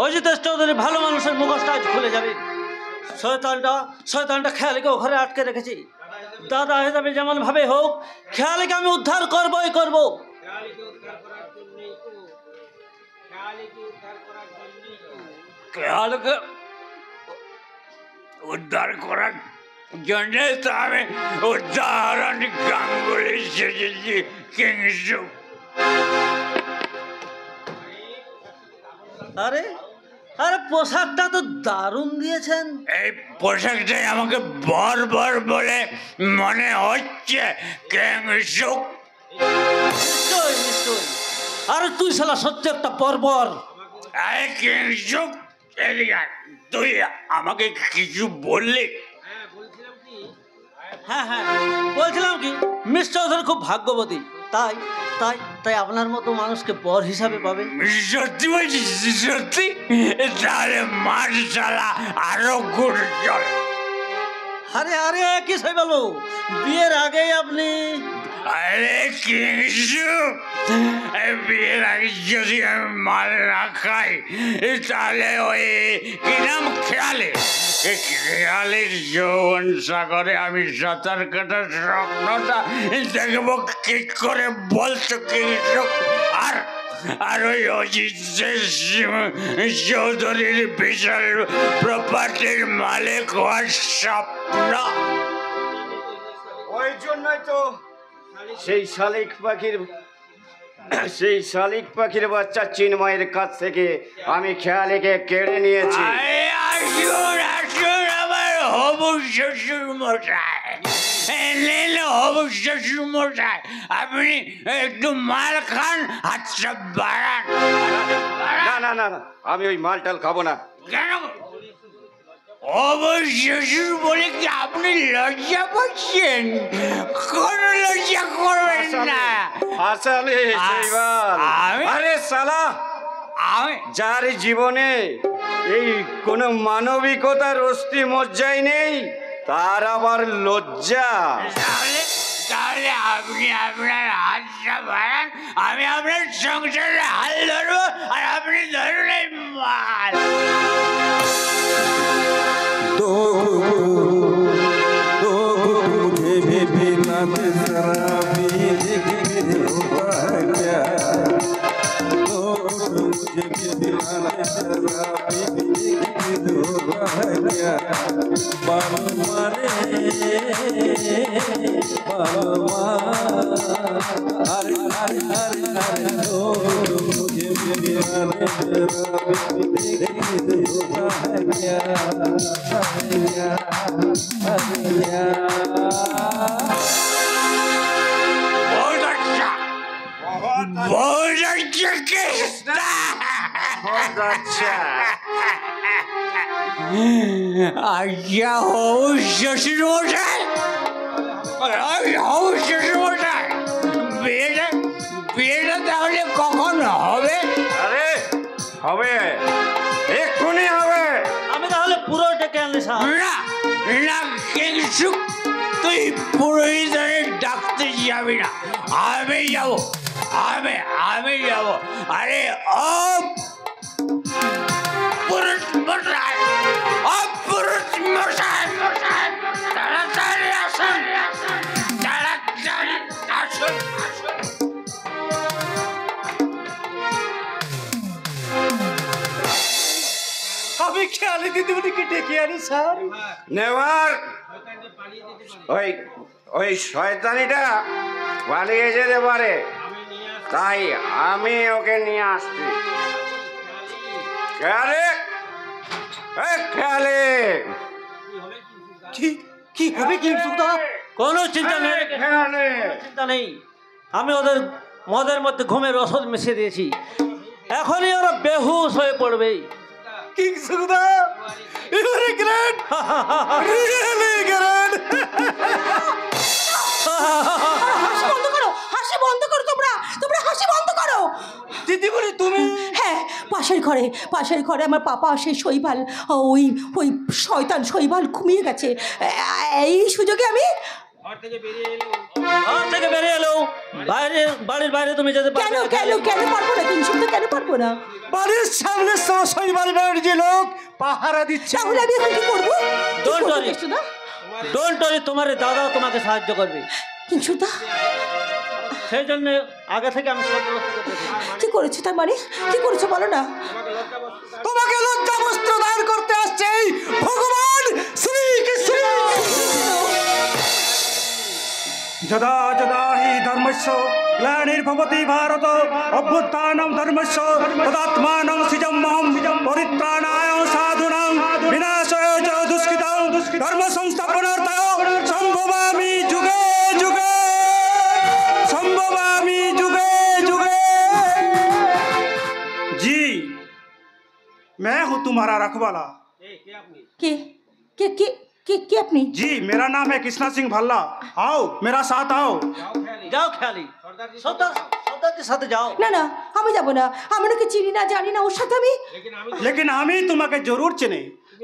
অজিতেশ চৌধুরী ভালো মানুষের মুখোশটা আজ খুলে যাবে। শয়তানটা খেয়ালিকে ঘরে আটকে রেখেছি। দাদা হিসাবে যেমন ভাবে হোক খেয়ালিকে আমি উদ্ধার করবই করব। খেয়ালকে উদ্ধার করার জন্য তো আমি উদাহরণ গাঙ্গুলি সেজেছি কিংসু। আরে আরে পোশাকটা তো দারুণ দিয়েছেন। এই পোশাকটাই আমাকে বর বলে মনে হচ্ছে কিংসু। নিশ্চয় নিশ্চয়। আরে তুই শালা সত্যি একটা বর্বর। আরে কিংসু, তুই আমাকে কিছু বললি? হ্যাঁ হ্যাঁ বলছিলাম কি মিস চৌধুরী খুব ভাগ্যবতী, তাই তাই তাই আপনার মতো মানুষকে বর হিসাবে পাবে। সত্যি বলছিস? সত্যি? তাহলে মার শালা আরো গুড় চল। আরে আরে কি সই বলো, বিয়ের আগেই আপনি। আরে কিংসু, বিয়ের আগে যদি আমি মাল না খাই তাহলে ওই কি নাম খেয়ালের যৌবন সাগরে আমি সাঁতার কাটার স্বপ্নটা দেখবো কি করে বলতো কিংসু? আর ওই অজিত চৌধুরীর বিশাল প্রপার্টির মালিক হওয়ার স্বপ্ন। ওই জন্যই তো সেই শালিক পাখির বাচ্চা চিন্ময়ের কাছ থেকে আমি খেয়ালিকে কেড়ে নিয়েছি। আসুন আমার হবু শ্বশুর মশাই, হবু শ্বশুর মশাই, আপনি একটু মাল খান, হাতটা বাড়ান। না না না না, আমি ওই মালটাল খাবো না। কেন? হবু শ্বশুর বলে কি আপনি লজ্জা পাচ্ছেন? কোন লজ্জা করবেন না। আসলে আরে শালা, যার জীবনে এই কোন মানবিকতার অস্তি মজ্জাই নেই তার আবার লজ্জা। তাহলে আপনি আপনার হাতটা বাড়ান, আমি আপনার সংসারে হাল ধরবো আর আপনি ধরুন এই মাল। আজ্ঞা হবু শ্বশুর মশাই, হবু শ্বশুর মশাই, বিয়েটা তাহলে কখন হবে? আরে হবে, এক্ষুনি হবে। আমি তাহলে পুরো ডেকে আনলি সাহেব। না না কিংসু, তুই পুরোহিতরে ডাকতে যাবি না, আমি যাবো, আমি যাবো। আরে ও পুরুষ মশাই, ও পুরুষ মশাই, তাড়াতাড়ি আসুন, তাড়াতাড়ি আসুন। আমি খেয়ালি দিদিমণিকে ডেকে আনি স্যার। নেওয়ার ওই শয়তানিটা পালিয়ে যেতে পারে, তাই আমি ওকে নিয়ে আসছি। খেয়ালে, খেয়ালে, কি হবে কিংসুদা? কোনো চিন্তা নেই, খেয়ালে। চিন্তা নেই। আমি ওদের মদের মধ্যে ঘুমের ওষুধ মিশিয়ে দিয়েছি, এখনই ওরা বেহুশ হয়ে পড়বে। কিংসুদা ইউরি গ্রেট, রিয়েলি গ্রেট। হাসি বন্ধ করো, হাসি বন্ধ করো, তোমরা হাসি বন্ধ করো। দিদিমণি তুমি? হ্যাঁ, পাশের ঘরে আমার পাপা সেই শৈবাল, ওই শয়তান শৈবাল ঘুমিয়ে গেছে। এই সুযোগে আমি ঘর থেকে বেরিয়ে এলো, বাড়ির বাইরে তুমি যেতে কেন পারবে কেন কেন পারবো না? তিন সপ্তাহ কেন পারবো না? বাড়ির সামনে শৈবাল বাড়ির যে লোক পাহারা দিচ্ছে। তাহলে আমি এখন কি করবো? Don't worry. ডোন্ট ওয়ারি, তোমার দাদা তোমাকে সাহায্য করবে। কিন্তু দা সেই জন্য আগে থেকে আমি সব ব্যবস্থা করতেছি। কি করেছো তার মানে? কি করেছো বলো না? তোমাকে লজ্জা বস্ত্র দান করতে আসছে এই ভগবান শ্রীকৃষ্ণ। যদা যদা হি ধর্মস্য গ্লানির্ভবতি ভারত অভ্যুত্থানম ধর্মস্য তদাত্মানং সৃজম্যহম পরিত্রাণায় সাধুনাং বিনাশায় চ দুষ্কৃতাং ধর্ম সংস্থাপনার্থায় সম্ভবামি যুগে যুগে সম্ভবামি যুগে যुगे। जी मैं हूँ तुम्हारा रखवाला। কে কে কে কে কে আপনি? जी मेरा नाम है कृष्णा सिंह भल्ला। आओ मेरा साथ आओ। যাও খেয়ালি, সর্দারদের সাথে যাও। না না আমি যাবো না, আমি ওকে চিনি না জানি না, ওর সাথে আমি लेकिन আমি তোমাকে জরুর চেনে।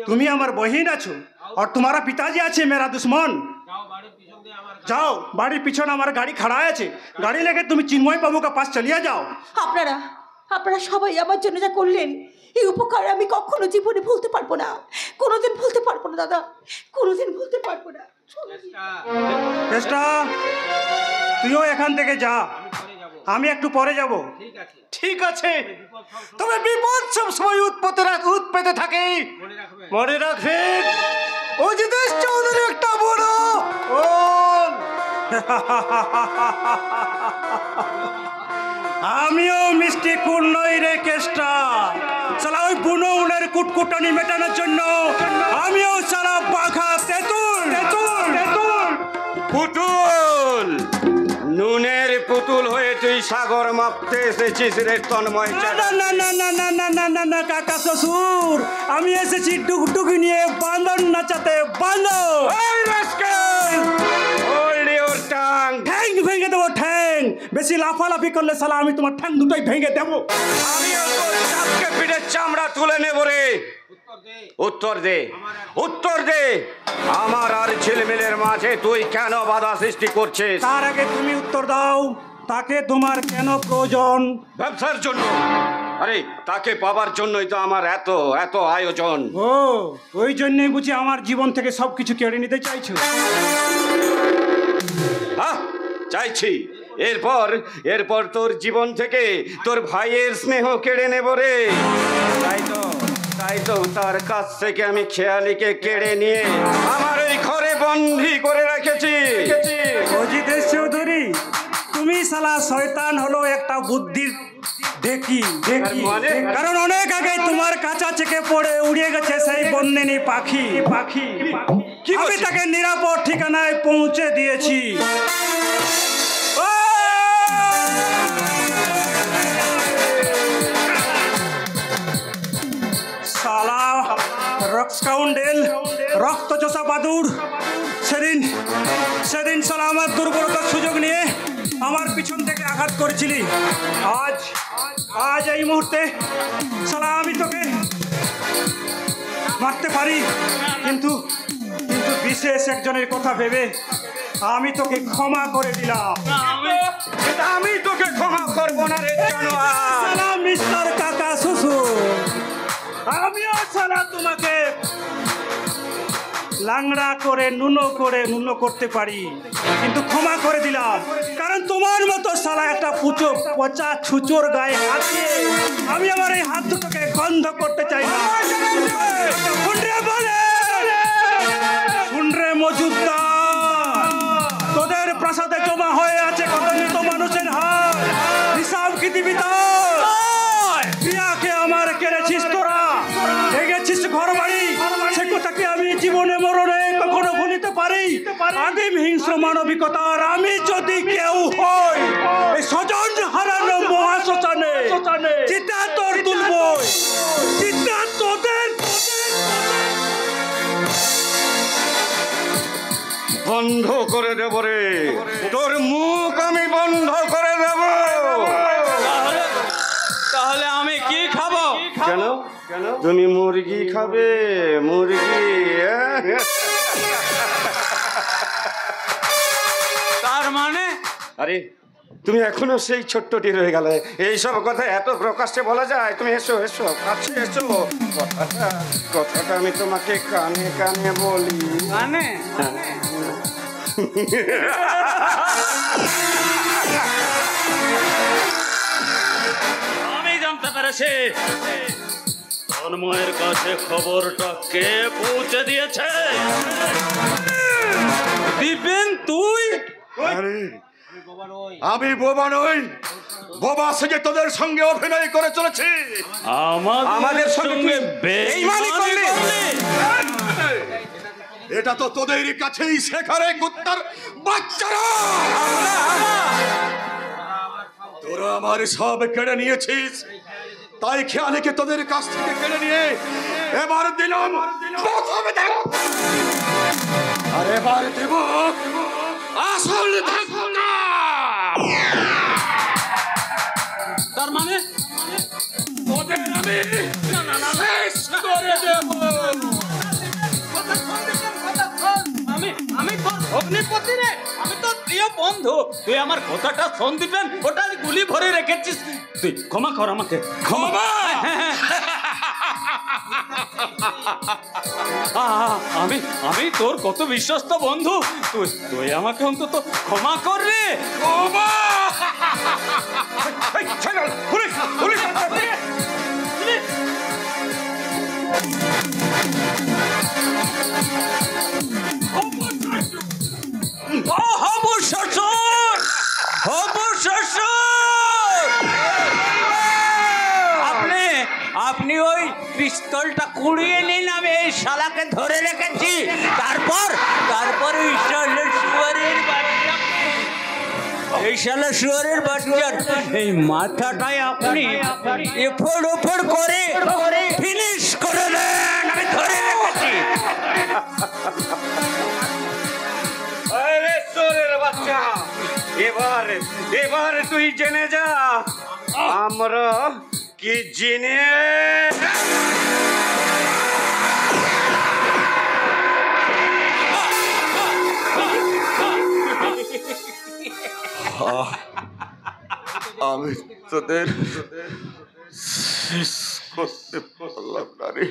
তুমি আমার বহিন আছো और तुम्हारा पिताजी আছে मेरा दुश्मन। जाओ বাড়ির পিছনে আমার গাড়ি খাড়া আছে, গাড়ি লেগে তুমি চিন্ময় বাবু का पास चलिए जाओ। আপনারা আপনারা সবাই আমার জন্য যা করলেন, এই উপকার আমি কখনো জীবনে ভুলতে পারবো না, কোনোদিন ভুলতে পারবো না দাদা, কোনোদিন ভুলতে পারবো না। চেষ্টা তুইও এখান থেকে যা, আমি একটু পরে যাব। ঠিক আছে, তবে বিপদ সব সময় উৎপেতে থাকে, মনে রাখবেন। অজিতেশ চৌধুরী একটা বড় ও আমিও মিষ্টি কুল নই রে কেষ্টা। সালা ওই বুনো উনের কুটকুটানি মেটানোর জন্য আমিও সারা বাঘা তেতুল তেতুল তেতুল পুতুল, নুনের পুতুল হয়ে তুই সাগর মাপতে এসেছিস রে তন্ময় না চাঁদা। না না না না না না না না কাকা শ্বশুর, আমি এসেছি টুকটুকি নিয়ে বাঁধন নাচাতে। বাঁধো এই রাস্কেল, হোল্ড ইওর টাং। ঠ্যাং ভেঙে দেবো ঠ্যাং, বেশি লাফালাফি করলে সালা আমি তোমার ঠ্যাং দুটোই ভেঙে দেবো। আমিও তোর চাপকে পিঠে চামড়া তুলে নেব রে। উত্তর দে, উত্তর দে, আমার আর ঝিলমিলের মাঝে তুই কেন বাধা সৃষ্টি করছিস? তার আগে তুমি উত্তর দাও, তাকে তোমার কেন প্রয়োজন? ব্যবসার জন্য। আরে তাকে পাবার জন্যই তো আমার এত এত আয়োজন। ও ওই জন্যই বুঝি আমার জীবন থেকে সবকিছু কেড়ে নিতে চাইছো? হ্যাঁ চাইছি। এরপর এরপর তোর জীবন থেকে তোর ভাইয়ের স্নেহ কেড়ে নেব রে। তাই তো তার কাছ থেকে আমি খেয়ালিকে কেড়ে নিয়ে আমার ওই ঘরে বন্দী করে রেখেছি। অজিতেশ চৌধুরী, তুমি সালা শয়তান হলো একটা বুদ্ধির ঢেকি ঢেকি। মানে? কারণ অনেক আগে তোমার কাঁচা চেকে পড়ে উড়িয়ে গেছে সেই বন্যিনী পাখি পাখি। কি আমি বলছিস? তাকে নিরাপদ ঠিকানায় পৌঁছে দিয়েছি। সালা রক্সকাউন্ডেল রক্ত চোষা বাদুড়, সেদিন সেদিন সালা আমার দুর্বলতার সুযোগ নিয়ে আমার পিছন থেকে আঘাত করেছিলি। আজ আজ এই মুহূর্তে সালা আমি তোকে মারতে পারি, কিন্তু কিন্তু বিশেষ একজনের কথা ভেবে আমি তোকে ক্ষমা করে দিলাম। আমি তোকে ক্ষমা করবো না রে জানোয়ার। সালাম মিস্টার কাকা শ্বশুর, আমিও সালা তোমাকে লাংড়া করে নুনো করতে পারি, কিন্তু ক্ষমা করে দিলাম। কারণ তোমার মতো সালা একটা পচা ছুচোর গায়ে হাত দিয়ে আমি আমার এই হাত দুটোকে গন্ধ করতে চাই না। শুন রে মজুদদার, তোদের প্রাসাদে জমা হয়ে আছে কত মৃত মানুষের হাত, হিসাব কি দিবি তার? প্রিয়াকে আমার কেড়েছিস তোরা, ভেঙেছিস ঘর বাড়ি, সে কথাকে আমি জীবনে মরণে কখনো ভুলিতে পারি? আদিম হিংস্র মানবিকতার আমি যদি কেউ হই, এই স্বজন হারানো মহাশ্মশানে চিতা তোর তুলবই, চিতা তোদের। বন্ধ করে দেব রে, তোর মুখ আমি বন্ধ করে দেব। তাহলে আমি কি খাবো? কেন কেন তুমি মুরগি খাবে? মুরগি তার মানে আরে তুমি এখনো সেই ছোট্টটি রয়ে গেলে। এইসব কথা এত প্রকাশ্যে বলা যায়? তুমি এসো এসো, কাছে এসো। কথাটা আমি তোমাকে কানে কানে বলি। মানে আমি জানতে পেরেছি তন্ময়ের কাছে খবরটা কে পৌঁছে দিয়েছে। দিবেন তুই? আমি বোবা নই, বোবা সেজে তোদের সঙ্গে অভিনয় করে চলেছি। আমাদের সঙ্গে বেঈমানি করলি? এটা তো তোদের কাছেই শেখারে কুত্তার বাচ্চারা। তোরা আমার সব কেড়ে নিয়েছিস, তাই খেয়ালিকে তোদের কাছ থেকে কেড়ে নিয়ে এবার দিলাম প্রথম দেখ, আর এবার দেব আসল ধাক্কা। তার মানে তোদের আমি শেষ করে দেব। আমি তোর অগ্নিপতি রে, আমি তোর প্রিয় বন্ধু। তুই আমার কথাটা সন্দীপেন ওটা গুলি ভরে রেখেছিস। তুই ক্ষমা কর আমাকে, ক্ষমা। আমি তোর কত বিশ্বস্ত বন্ধু। তুই আমাকে অন্তত ক্ষমা কর রে। ক্ষমা। আপনি ওই পিস্তলটা কুড়িয়ে নিন, আমি এই শালাকে ধরে রেখেছি। তারপর ওই শালা শুয়ারের বাচ্চা, এই শালা শুয়ারের বাচ্চার এই মাথাটাই আপনি এফোড় ওফোড় করে ফিনিশ করে দেন। আমি ধরে রেখেছি। আরে চোরের বাচ্চা, এবার তুই জেনে যা আমরা কি জিনিস। আমি তোদের শেষ করতে পারলাম না রে।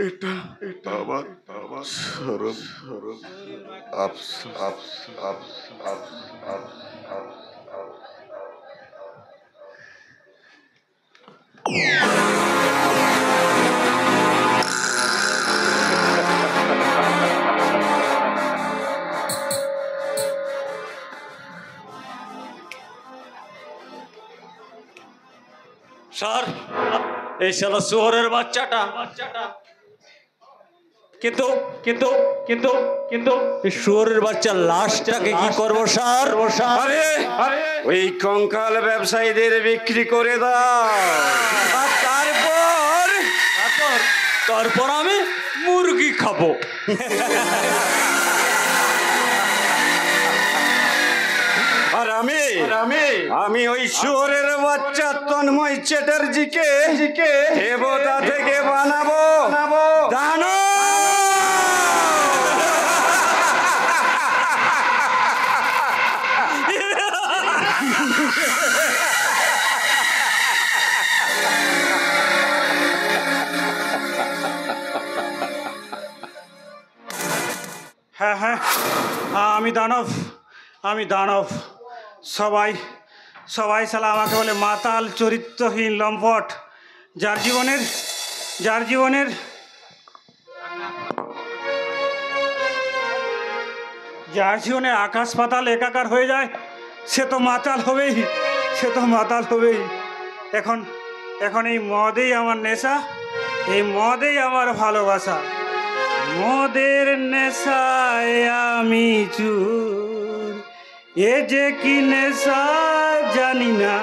এটা আমার সরম আফসোস। স্যার, এই শালা শুয়োরের বাচ্চাটা কিন্তু এই শুয়োরের বাচ্চার লাশটাকে কি করবো স্যার? ওই কঙ্কাল ব্যবসায়ীদের বিক্রি করে দাও। আর তারপর আমি মুরগি খাবো। আর আমি ওই শুয়োরের বাচ্চা তন্ময় চ্যাটার্জিকে দেবতা থেকে বানাবো দানব। হ্যাঁ, আমি দানব। সবাই শালা আমাকে বলে মাতাল, চরিত্রহীন, লম্পট, যার জীবনে আকাশ পাতাল একাকার হয়ে যায়, সে তো মাতাল হবেই। এখন এই মদেই আমার নেশা, এই মদেই আমার ভালোবাসা। মদের নেশায় আমি চুর, এ যে কি নেশা জানি না।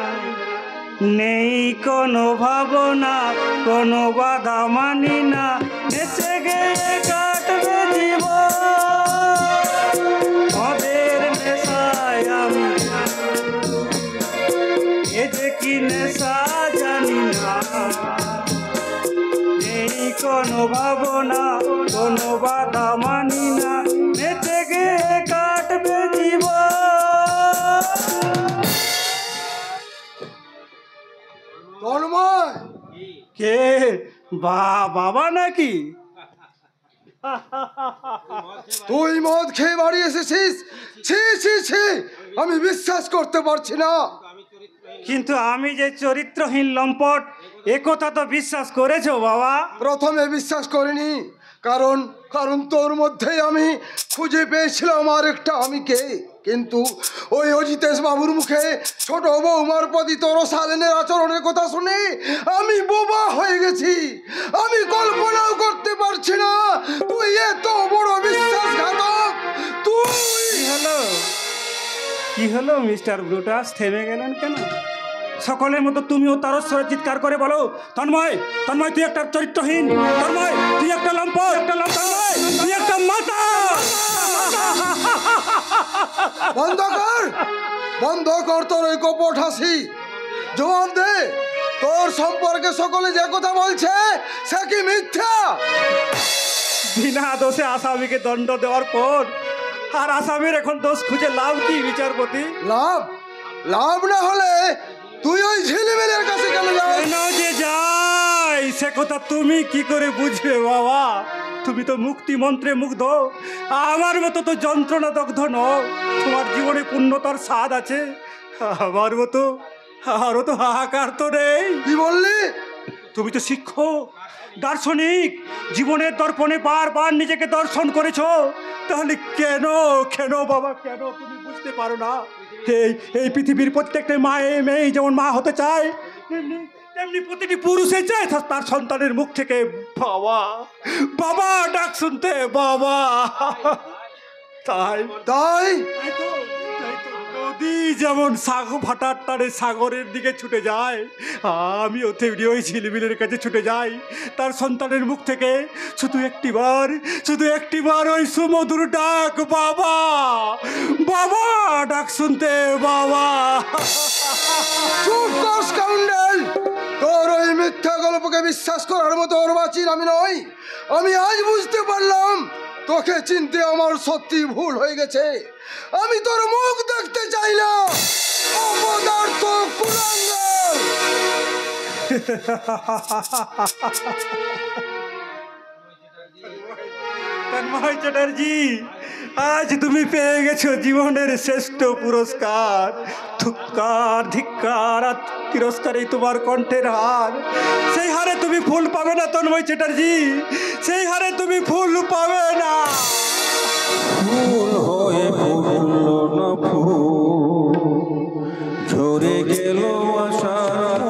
নেই কোনো ভাবনা, কোনো বাধা মানি না, নেচে গিয়ে কাটবে জীবন। মদের নেশায় আমি, এ যে কি নেশা জানি না। নেই কোনো ভাবনা, কোনো বাধা মানি না, নেচে গিয়ে কাটবে কে বাবা নাকি? তুই মদ খেয়ে বাড়ি এসেছিস? ছি ছি ছি, আমি বিশ্বাস করতে পারছি না। কিন্তু আমি যে চরিত্রহীন লম্পট এ কথা তো বিশ্বাস করেছো বাবা? প্রথমে বিশ্বাস করিনি, কারণ কারণ তোর মধ্যেই আমি খুঁজে পেয়েছিলাম আর একটা আমি কে। কিন্তু ওই অজিতেশ বাবুর মুখে ছোট বৌমার প্রতি তোর সালেনের আচরণের কথা শুনে আমি বোবা হয়ে গেছি। আমি কল্পনাও করতে পারছি না তুই এত বড় বিশ্বাসঘাতক। তুই কি হলো মিস্টার ব্রুটাস, থেমে গেলেন কেন? সকলের মতো তুমিও তারস্বরে চিৎকার করে বলো, তন্ময় তন্ময় তুই একটা চরিত্রহীন, তন্ময় তুই একটা লম্পট, তন্ময় তুই একটা মাতা। বন্ধ কর তোর ওই কপট হাসি। জবাব দে, তোর সম্পর্কে সকলে যে কথা বলছে সে কি মিথ্যা? বিনা দোষে আসামিকে দণ্ড দেওয়ার পর আর আসামির এখন দোষ খুঁজে লাভ কি বিচারপতি? লাভ লাভ না হলে তুই ওই ঝিলিমিলের কাছে কেন যাস? কেন যে যাই সে কথা তুমি কি করে বুঝবে বাবা? তুমি তো মুক্তি মন্ত্রে মুগ্ধ, আমার মতো তো যন্ত্রণা দগ্ধ নও। তোমার জীবনে পূর্ণতার স্বাদ আছে, আমার মতো আরও তো হাহাকার তো নেই। কি বললি? তুমি তো শিক্ষক, দার্শনিক, জীবনের দর্পণে বারবার নিজেকে দর্শন করেছো, তাহলে কেন কেন বাবা কেন তুমি বুঝতে পারো না? এই পৃথিবীর প্রত্যেকটা মেয়ে যেমন মা হতে চায়, তেমনি প্রতিটি পুরুষে চায় তার সন্তানের মুখ থেকে বাবা বাবা ডাক শুনতে, বাবা। তাই তাই তাই তো নদী যেমন ভাটার টানে সাগরের দিকে ছুটে যায়, আমিও তেমনি ওই ঝিলিমিলের কাছে ছুটে যাই তার সন্তানের মুখ থেকে শুধু একটিবার ওই সুমধুর ডাক, বাবা বাবা ডাক শুনতে, বাবা। চুপ কর স্কাউন্ডেল, তোর ওই মিথ্যা গল্পকে বিশ্বাস করার মতো অর্বাচীন আমি নই। আমি আজ বুঝতে পারলাম তোকে চিনতে আমার সত্যি ভুল হয়ে গেছে। আমি তোর মুখ দেখতে চাই না, অপদার্থ কুলাঙ্গার। তন্ময় চ্যাটার্জি, আজ তুমি পেয়ে গেছো জীবনের শ্রেষ্ঠ পুরস্কার। ধিক্কার ধিক্কার আর তিরস্কারই তোমার কণ্ঠের হার। সেই হারে তুমি ফুল পাবে না তন্ময় চ্যাটার্জি, সেই হারে তুমি ফুল পাবে না। ফুল হয়ে ফুলল না ফুল, ঝরে গেল আশার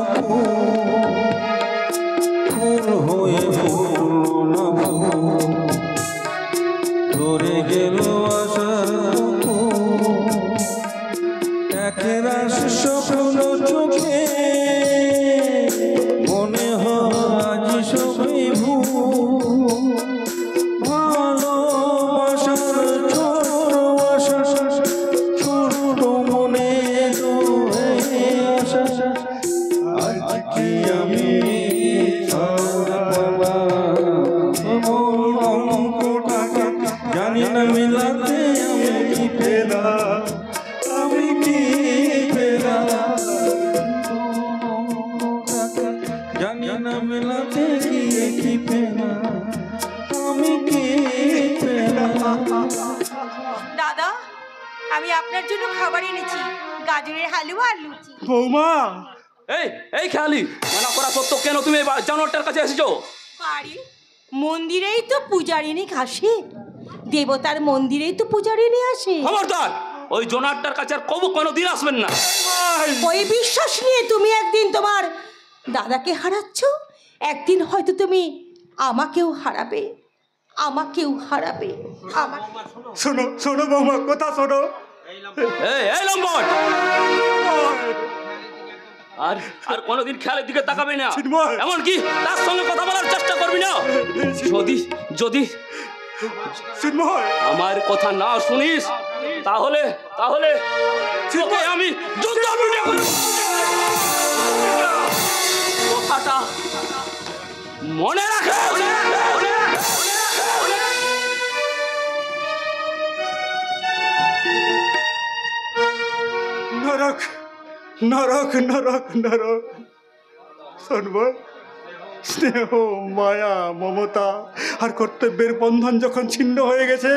ফুল হয়ে ফুলল না ফুল, ঝরে গেল আশার একরাশ স্বপ্ন চোখে, মনে হয় আজ সবই ভুল। ভালোবাসার ছোট আশা, ছোট মনে আশা, আজ কি আমি অঙ্কটাকে জানি না মেলাতে আমি কি পেলাম, আমি কি পেলাম, জানি না মেলাতে গিয়ে কি পেলাম, আমি কি পেলাম। দাদা, আমি আপনার জন্য খাবার এনেছি, গাজরের হালুয়া আর লুচি। বৌমা, এই এই খেয়ালি মানা করা সত্ত্বেও কেন তুমি এই জানোয়ারটার কাছে এসেছো? বাড়ি মন্দিরেই তো পূজারিনী আসে, দেবতার মন্দিরেই তো পূজারিনী আসে। খবরদার, ওই জোনারটার কাছে আর কবু কোনো দিন আসবেন না। ওই বিশ্বাস নিয়ে তুমি একদিন তোমার দাদাকে হারাচ্ছ, একদিন হয়তো তুমি আমাকেও হারাবে, আমাকেও হারাবে। শোনো শোনো বৌমা, কথা শোনো। এই লম্বট, আর আর কোনোদিন খেয়ালের দিকে তাকাবি না, চিন্ময়। এমনকি তার সঙ্গে কথা বলার চেষ্টা করবি না। যদি যদি চিন্ময়, আমার কথা না শুনিস তাহলে তাহলে তোকে আমি যুদ্ধ কথাটা মনে রাখে। নরক নরক নরক নরক। শোনবো, স্নেহ, মায়া, মমতা আর কর্তব্যের বন্ধন যখন ছিন্ন হয়ে গেছে,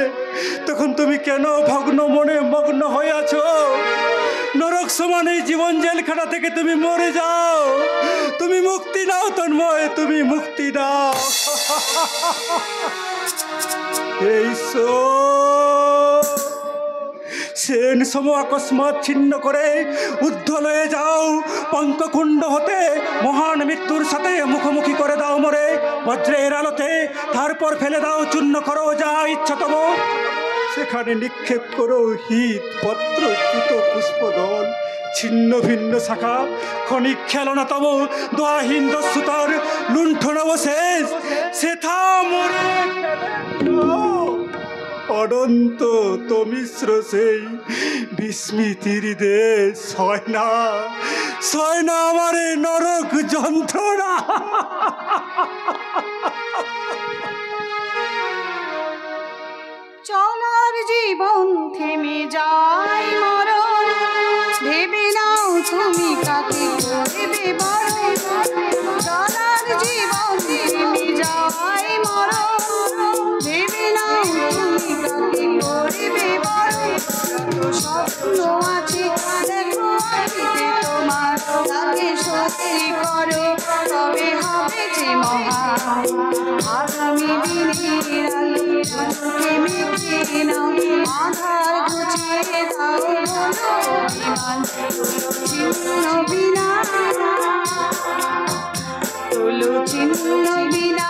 তখন তুমি কেন ভগ্ন মনে মগ্ন হয়ে আছো? নরক সমান এই জীবন জেলখানা থেকে তুমি মরে যাও, তুমি মুক্তি নাও তন্ময়, তুমি মুক্তি নাও। এই সেন সম অকস্মাৎ ছিন্ন করে উদ্ধলয়ে যাও, পঙ্ককুণ্ড হতে মহান মৃত্যুর সাথে মুখোমুখি করে দাও মরে বজ্রের আলোতে, তারপর ফেলে দাও, চূর্ণ করো যা ইচ্ছাতম, সেখানে নিক্ষেপ করো হিত পত্র চ্যুত পুষ্পদল, ছিন্ন ভিন্ন শাখা, ক্ষণিক খেলনাতম দোয়াহীন দস্যুতার লুণ্ঠন অবশেষ, সেথা মরে অনন্ত তমিশ্র সেই বিস্মৃতির দেশ। হয় না আমার এই নরক যন্ত্রণা। চলার জীবন থেমে যায় মরণ, ভেবে নাও তুমি কাকে করবে বরণ। চলার জীবন থেমে যায় মরণ, ভেবে নাও তুমি কাকে করবে বরণ। যত স্বপ্ন আছে দেখো আখিতে তোমার, তাকে সত্যি করো তবে হবে যে মহান। আগামী দিনের আলো চোখে মেখে নাও, আধার ঘুচিয়ে দাও বলো অভিমান। চিহ্ন বিনা তোলো চিহ্ন বিনা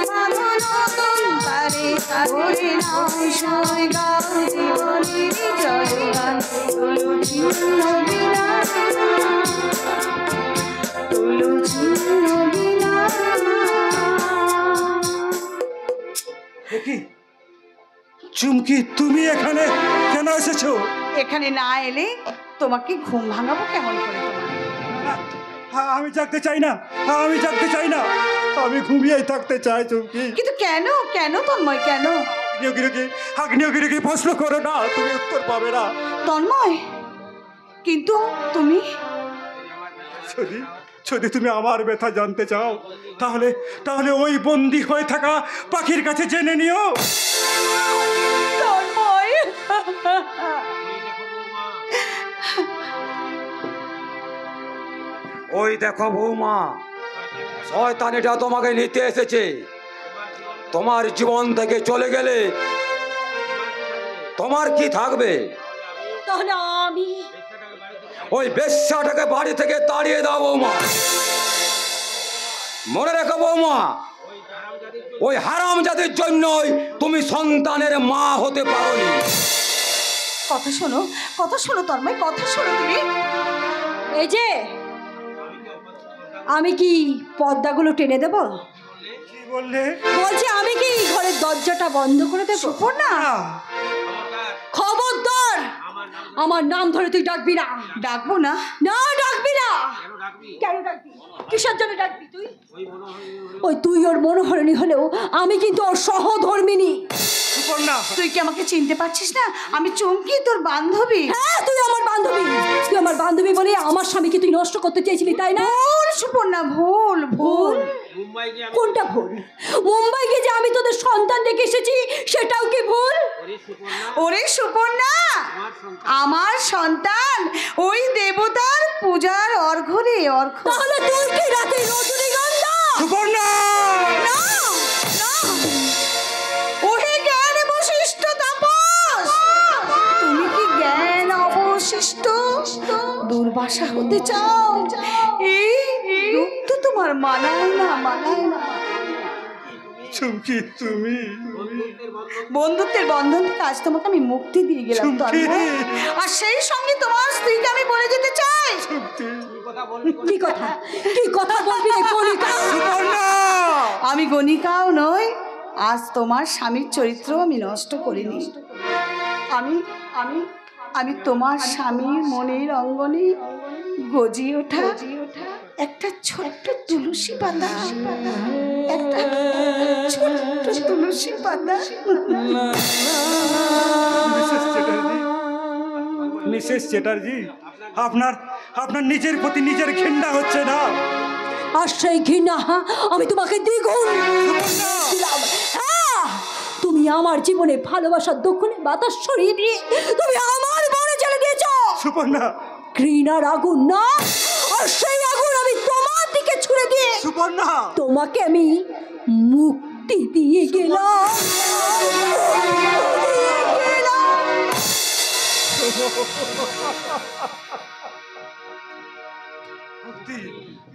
বাঁধো নতুন তারে, করে নাও সই গাও জীবনের জয়গান। তোলো চিহ্ন বিনা তোলো চিহ্ন বিনা। চুমকি, তুমি এখানে কেন এসেছো? এখানে না এলে তোমাকে ঘুম ভাঙাবো কেমন করে তোমার? আমি জাগতে চাই না, আমি জাগতে চাই না, আমি ঘুমিয়েই থাকতে চাই চুমকি। কিন্তু কেন কেন তন্ময় কেন? আগ্নেয়গিরিকে প্রশ্ন করো না, তুমি উত্তর পাবে না। তন্ময়, কিন্তু তুমি যদি তুমি আমার ব্যথা জানতে চাও, তাহলে ওই বন্দী হয়ে থাকা পাখির কাছে জেনে নিও। তন্ময়, ওই দেখো বৌমা, শয়তানিটা তোমাকে নিতে এসেছে। তোমার জীবন থেকে চলে গেলে তোমার কি থাকবে? তাহলে আমি ওই বেশ্যাটাকে বাড়ি থেকে তাড়িয়ে দাও বৌমা। মনে রেখো বৌমা, ওই হারামজাদির জন্যই তুমি সন্তানের মা হতে পারোনি। কথা শোনো তন্ময়, কথা শোনো তুমি। এই যে আমি কি পর্দাগুলো টেনে দেব? কি বললে? বলছি আমি কি ঘরের দরজাটা বন্ধ করে দেব? না, খবরদার আমার নাম ধরে তুই ডাকবি না। ডাকবো না? না ডাকবি না। কেন ডাকবি? কিসের জন্য ডাকবি তুই? ওই তুই ওর মনোহরণী হলেও আমি কিন্তু ওর সহধর্মিনী। তুই কি আমাকে চিনতে পারছিস না? আমি চুমকি, তোর বান্ধবী। হ্যাঁ, তুই আমার বান্ধবী। তুই আমার বান্ধবী বলে আমার স্বামীকে তুই নষ্ট করতে চেয়েছিলি, তাই না? ভুল সুপর্ণা, ভুল ভুল। কোনটা ভুল? মুম্বাই গিয়ে যে আমি তোদের সন্তান রেখে এসেছি সেটাও কি ভুল? ওরে সুপর্ণা, আমার সন্তান ওই দেবতার পূজার অর্ঘ্য রে, অর্ঘ্য। তাহলে তুই কি রাতে রজনীগন্ধা? সুপর্ণা! না না, ওহে জ্ঞান বশিষ্ঠ তাপস, তুমি কি জ্ঞান অবশিষ্ট দুর্বাসা হতে চাও? এই রূপ তো তোমার মানায় না, মানায় না। চুমকি, তুমি বন্ধুত্বের বন্ধন থেকে আজ তোমাকে আমি মুক্তি দিয়ে গেলাম তন্ময়। আর সেই সঙ্গে তোমার স্ত্রীকে আমি বলে যেতে চাই। কি কথা বলবি রে কণিকা? আমি গণিকাও নই, আজ তোমার স্বামীর চরিত্র আমি নষ্ট করিনি। আমি আমি আমি তোমার স্বামীর মনের অঙ্গনে গজিয়ে ওঠা একটা ছোট্ট তুলসী পাতা, একটা ছোট্ট তুলসী পাতা। মিসেস চ্যাটার্জি, আপনার নিজের প্রতি নিজের ঘৃণা হচ্ছে না? আর সেই ঘৃণা আমি তোমাকে দ্বিগুণ দিলাম। হ্যাঁ, তুমি আমার জীবনে ভালোবাসার দক্ষিণে বাতাস সরিয়ে দিয়ে তুমি আমার মনে জ্বালিয়ে দিয়েছ সুপর্ণা, ঘৃণার আগুন না, আর সেই আগুন আমি তোমার দিকে ছুড়ে দিয়ে সুপর্ণা, তোমাকে আমি মুক্তি দিয়ে গেলাম।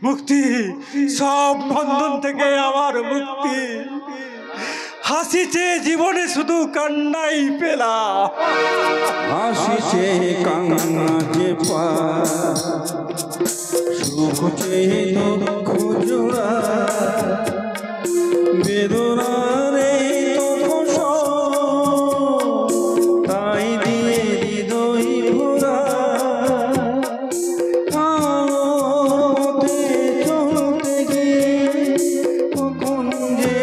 মুক্তি, সব বন্ধন থেকে আমার মুক্তি। হাসিছে জীবনে শুধু কান্নাই পেলাম। হাসিছে কান্না যে পা, সুখ চেয়ে দুঃখ জোড়া, বেদনারে তাই দিয়ে হৃদয় ভরা, আলোতে চলতে গিয়ে কখন যে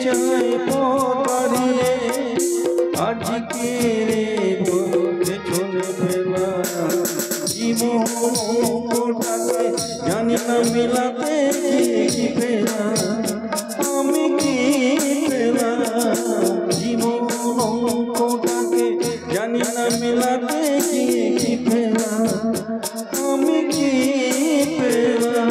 চাই পথারিয়ে, আজকে রে বলতে চলে ফেলা জীবনটাকে জানি না মেলাতে কি ফেরা, আমি কি ফেরা জীবনটাকে জানি না মেলাতে কি ফেরা, আমি কি ফেরা।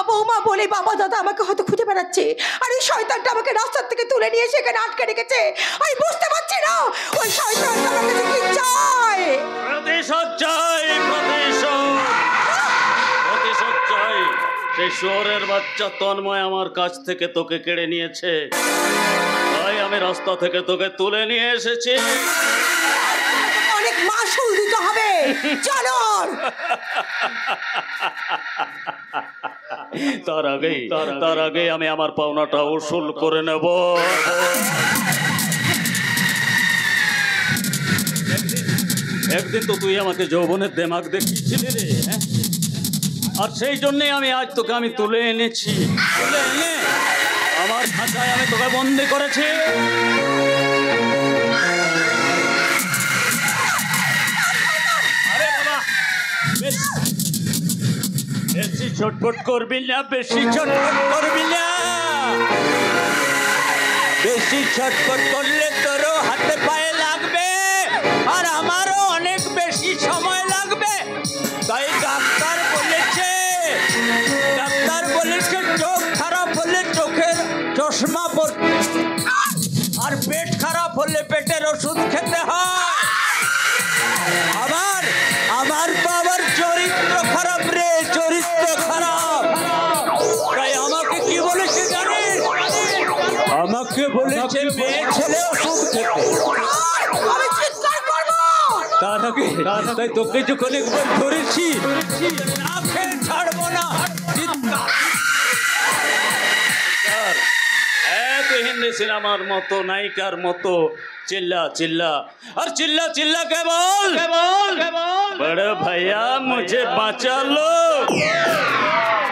বৌমা বলে বাবা দাদা আমাকে হয়তো খুঁজে বেড়াচ্ছে, আর এই শয়তানটা আমাকে রাস্তার থেকে তুলে নিয়ে সেখানে আটকে রেখেছে। আমি বুঝতে পারছি না ওই শয়তানটা আমার কাছে কি চায়। প্রতিশোধ চাই, প্রতিশোধ চাই। সেই শুয়োরের বাচ্চা তন্ময় আমার কাছ থেকে তোকে কেড়ে নিয়েছে, তাই আমি রাস্তা থেকে তোকে তুলে নিয়ে এসেছি। অনেক মাসুল দিতে হবে, চলো। তার আগেই আমি আমার পাওনাটা উসুল করে নেব। একদিন তো তুই আমাকে যৌবনের দেমাগ দেখিয়েছিলি রে, আর সেই জন্যই আমি আজ তোকে আমি তুলে এনেছি। তুলে এনে আমার খাঁচায় আমি তোকে বন্দি করেছি। আরে বাবা, বেশি ছটফট করবি না, বেশি ছটফট করবি না। বেশি ছটফট করলে তোরও হাতে পায়ে লাগবে, আর আমারও অনেক বেশি সময় লাগবে। তাই ডাক্তার বলেছে চোখ খারাপ হলে চোখের চশমা পরতে, আর পেট খারাপ হলে পেটের ওষুধ খেতে হয়। আমার তো আবার চরিত্র খারাপ রে, চরিত্র খারাপ। তাই আমাকে কি বলেছে জানিস? আমাকে বলেছে মেয়ে ছেলে ওষুধ খেতে। তাই তোকে যখন একবার ধরেছি না খেয়ে ছাড়বো না। এক হিন্দি সিনেমার মতো নায়িকার মতো चिल्ला चिल्ला और चिल्ला चिल्ला के बोल बड़े भैया मुझे बचा लो।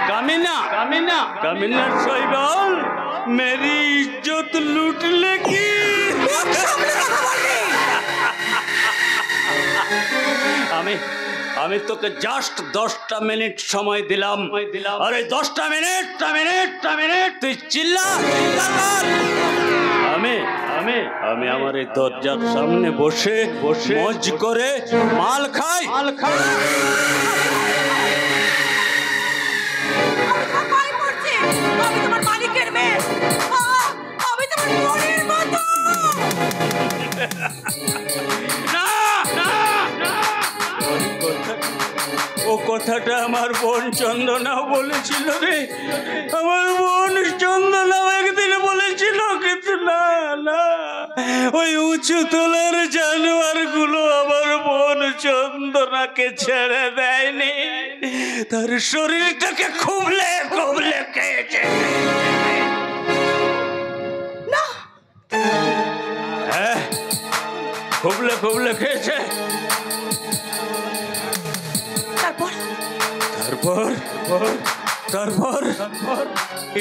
कामिना कामिना कामिना सही बोल, मेरी इज्जत लूट लेगी। আমি তোকে জাস্ট 10টা মিনিট সময় দিলাম, আর এই 10টা মিনিট তুই চিল্লা কর। আমি আমার এই দরজার সামনে বসে মজ করে মাল খাই। আমি তোমার মালিকের মেয়ে, আমি তোমার বোনের মতো। ও কথাটা আমার বোন চন্দনাও বলেছিল রে, আমার বোন চন্দনাও একদিন বলেছিল, কিন্তু না না, ওই উঁচু তোলার জানোয়ার গুলো আমার বোন চন্দনাকে ছেড়ে দেয়নি, তার শরীরটাকে খুবলে খুবলে খেয়েছে। না, হ্যাঁ, খুবলে খুবলে খেয়েছে। তারপর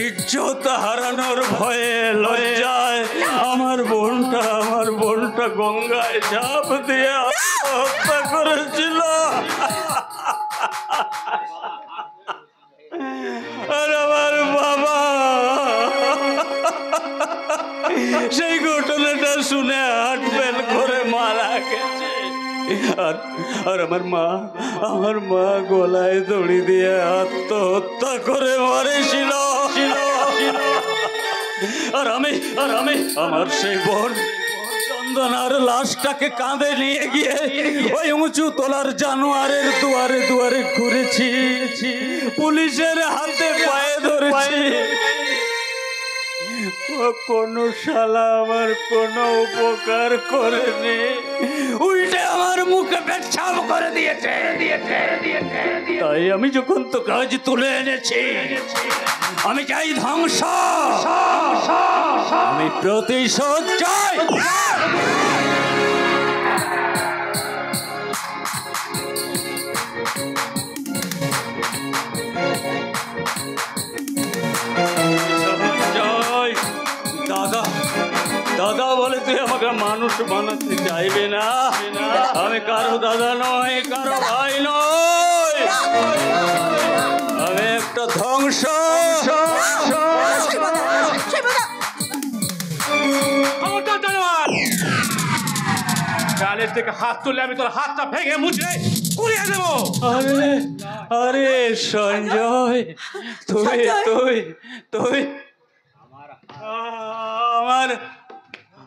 ইজ্জত হারানোর ভয়ে লজ্জায় আমার বোনটা গঙ্গায় ঝাঁপ দিয়ে আত্মহত্যা করেছিল। আর আমার বাবা সেই ঘটনাটা শুনে হার্ট ফেল করে মারা গেছে। আর আমার মা গলায় দড়ি দিয়ে আত্মহত্যা করে মরেছিল। আর আমি আমার সেই বোন চন্দনার লাশটাকে কাঁধে নিয়ে গিয়ে ওই উঁচু তোলার জানোয়ারের দুয়ারে দুয়ারে ঘুরেছি, পুলিশের হাতে পায়ে ধরেছি। কোনো শালা আমার কোনো উপকার করেনি, উল্টে আমার মুখে পেচ্ছাপ করে দিয়েছে। তাই আমি যখন তোকে আজ তুলে এনেছি, আমি চাই ধ্বংস, আমি প্রতিশোধ চাই। দাদা বলে তুই আমাকে মানুষ বানাতে চাইবে না। আমি কারো দাদা নয়, কারো ভাই নয়, আমি একটা ধ্বংস। গালের থেকে হাত তুললে আমি তোর হাতটা ভেঙে মুচড়ে পুড়িয়ে দেবো। আরে সঞ্জয়, তুই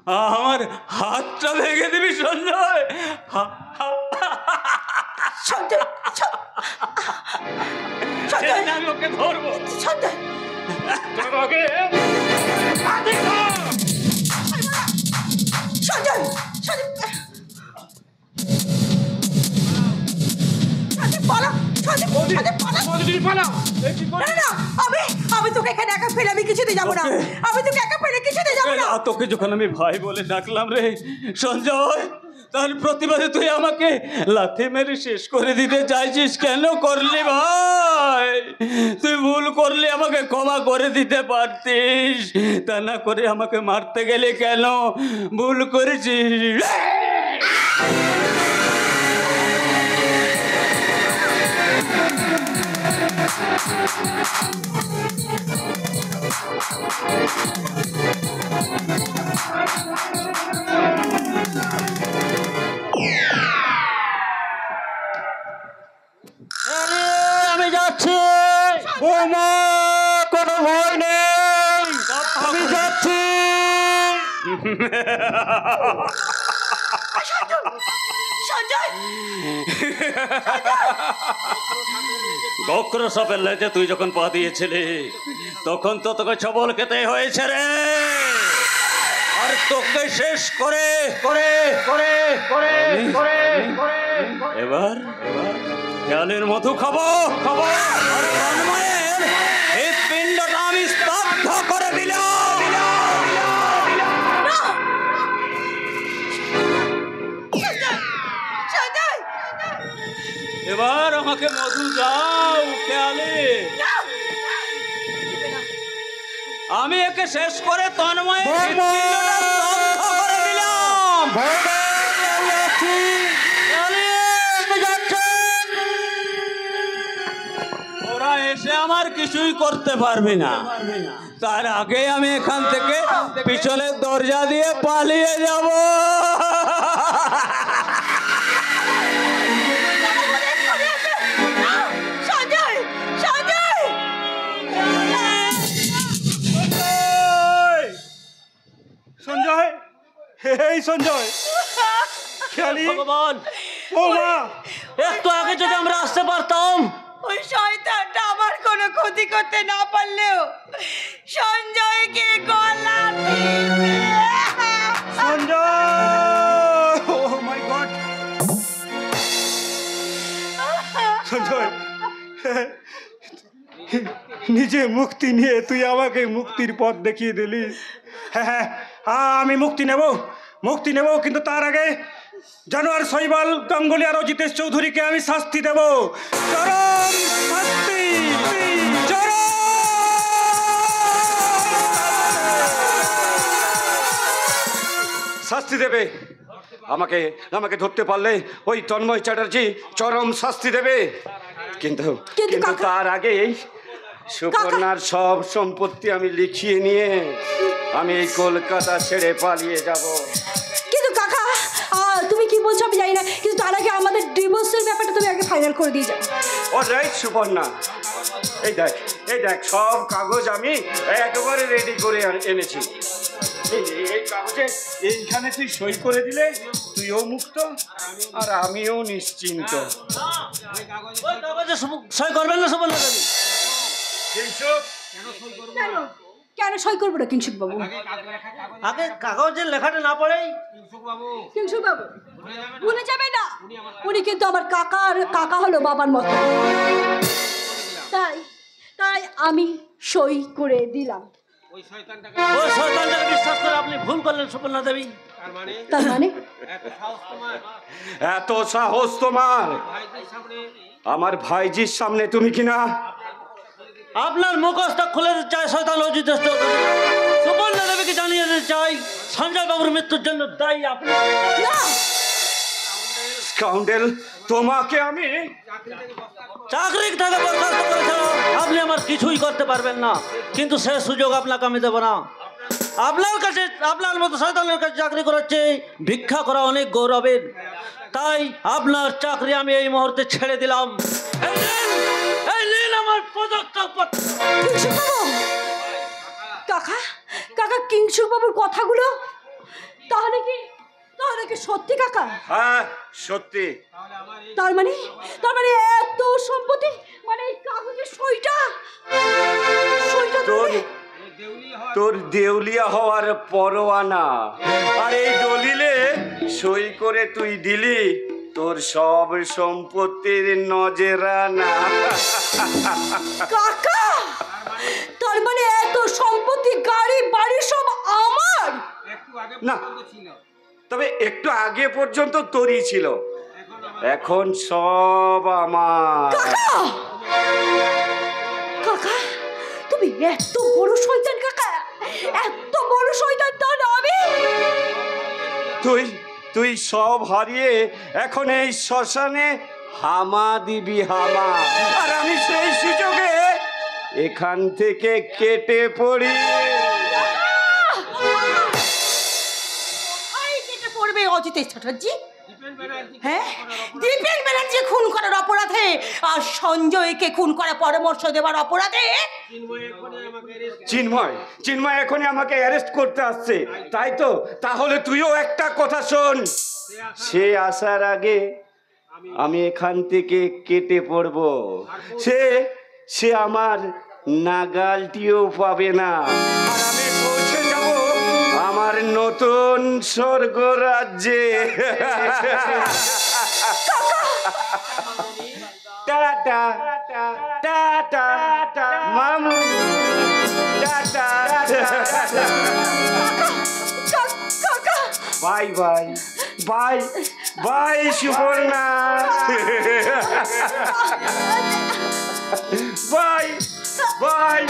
আমার হাতটা ভেঙে দিবি সঞ্জয়? আমি ওকে ধরবো। আমি তোকে এখানে একা ফেলে আমি কিছুতে যাবো না। আমি তোকে একা ফেলে কিছুতে যাবো না। তোকে যখন আমি ভাই বলে ডাকলাম রে সঞ্জয়, তার প্রতিবাদে তুই আমাকে লাথি মেরে শেষ করে দিতে চাইছিস। কেন করলি ভাই? তুই ভুল করলি, আমাকে ক্ষমা করে দিতে পারতিস, তা না করে আমাকে মারতে গেলে কেন? ভুল করেছিস। আমি যাচ্ছি, বৌমা কোনো ভয় নেই, আমি যাচ্ছি। বক্র সাপের লেজে তুই যখন পা দিয়েছিলি তখন তো তোকে ছবল খেতে হয়েছে রে। আর তোকে শেষ করে এবার খেয়ালের মধু খাবো। আর তন্ময়ের হৃৎপিণ্ডটা আমি স্তব্ধ করে দিলাম। এবার আমাকে মধু দাও খেয়ালে। আমি একে শেষ করে তন্ময়ের হৃৎপিণ্ডটা স্তব্ধ করে দিলাম। ওরা এসে আমার কিছুই করতে পারবে না, তার আগে আমি এখান থেকে পিছনের দরজা দিয়ে পালিয়ে যাব। সঞ্জয়, এই সঞ্জয়, খেয়ালি ভগবান, ও মা, একটু আগে যদি আমরা আসতে পারতাম। ওই শয়তানটা আমার কোনো ক্ষতি করতে না পারলেও সঞ্জয়কে গলা টিপে সঞ্জয়, ও মাই গড, সঞ্জয়, নিজে মুক্তি নিয়ে তুই আমাকে মুক্তির পথ দেখিয়ে দিলি। হ্যাঁ, আমি মুক্তি নেব, কিন্তু তার আগে জানোয়ার শৈবাল গাঙ্গুলি আর অজিতেশ চৌধুরীকে আমি শাস্তি দেব, চরম শাস্তি, চরম শাস্তি দেবে। আমাকে আমাকে ধরতে পারলে ওই তন্ময় চ্যাটার্জি চরম শাস্তি দেবে। কিন্তু কিন্তু তার আগেই সুপর্ণার সব সম্পত্তি আমি লিখিয়ে নিয়ে আমি এই কলকাতা ছেড়ে পালিয়ে যাব। কিন্তু কাকা তুমি কি বলছো আমি জানি না, কিন্তু তার আগে আমাদের ডিভোর্সের ব্যাপারটা তুমি আগে ফাইনাল করে দিয়ে যাও। অলরাইট সুপর্ণা, এই দেখ সব কাগজ আমি একেবারে রেডি করে এনেছি। এই কাগজে এইখানে তুই সই করে দিলে তুইও মুক্ত আর আমিও নিশ্চিন্ত। সই করবেন না সুপর্ণা দেবী? কেন সই করবো না কিংসুক বাবু? আগে কাগজের লেখাটা না পড়েই কিংসুক বাবু ভুলে যাবে না, উনি কিন্তু আমার কাকা হলো বাবার মতো। তাই আমি সই করে দিলাম। ওই শয়তানটাকে বিশ্বাস করে আপনি ভুল করলেন সুপর্ণা দেবী। তার মানে এত সাহস তোমার আমার ভাইজির সামনে? তুমি কিনা আপনার মুখোশটা খুলে দিতে চাই শয়তান অজিত চৌধুরী। সুপর্ণা দেবীকে জানিয়ে দিতে চাই সঞ্জয় বাবুর মৃত্যুর জন্য দায়ী আপনি। স্কাউন্ডেল, তোমাকে আমি চাকরি থেকে বরখাস্ত করেছিলাম। আপনি আমার কিছুই করতে পারবেন না, কিন্তু সে সুযোগ আপনাকে আমি দেবো না। আপনার কাছে আপনার মতো শয়তানের কাছে চাকরি করাচ্ছে ভিক্ষা করা অনেক গৌরবের। তাই আপনার চাকরি আমি এই মুহূর্তে ছেড়ে দিলাম। এই নিন আমার পদত্যাগপত্র। কাকা কিংসুক বাবুর কথাগুলো তাহলে কি সত্যি কাকা? হ্যাঁ সত্যি। তার মানে এত সম্পত্তি, মানে এই কাগজের সইটা তোর দেউলিয়া হওয়ার পরোয়ানা, আর এই দলিলে সই করে তুই দিলি তোর সব সম্পত্তির নজরানা। কাকা তার মানে এত সম্পত্তি, গাড়ি বাড়ি সব আমার? না, তবে একটু আগে পর্যন্ত তোরই ছিল, এখন সব আমার। কাকা তুমি এত বড় শয়তান, কাকা এত বড় শয়তান। তাহলে আমি তুই সব হারিয়ে এখন এই শ্মশানে হামা দিবি হামা, আর আমি সেই সুযোগে এখান থেকে কেটে পড়ি। পড়বে অজিতেশ চ্যাটার্জি? হ্যাঁ, দীপেন ব্যানার্জি খুন করার অপরাধে আর সঞ্জয়কে খুন করার পরামর্শ দেওয়ার অপরাধে চিন্ময় এখনই আমাকে অ্যারেস্ট করতে আসছে, তাই তো? তাহলে তুইও একটা কথা শোন, সে আসার আগে আমি এখান থেকে কেটে পড়ব। সে আমার নাগালটিও পাবে না, আর আমি পৌঁছে যাব আমার নতুন স্বর্গ রাজ্যে। টাটা টাটা মামু, tata bye bye bye bye Suparna, bye bye.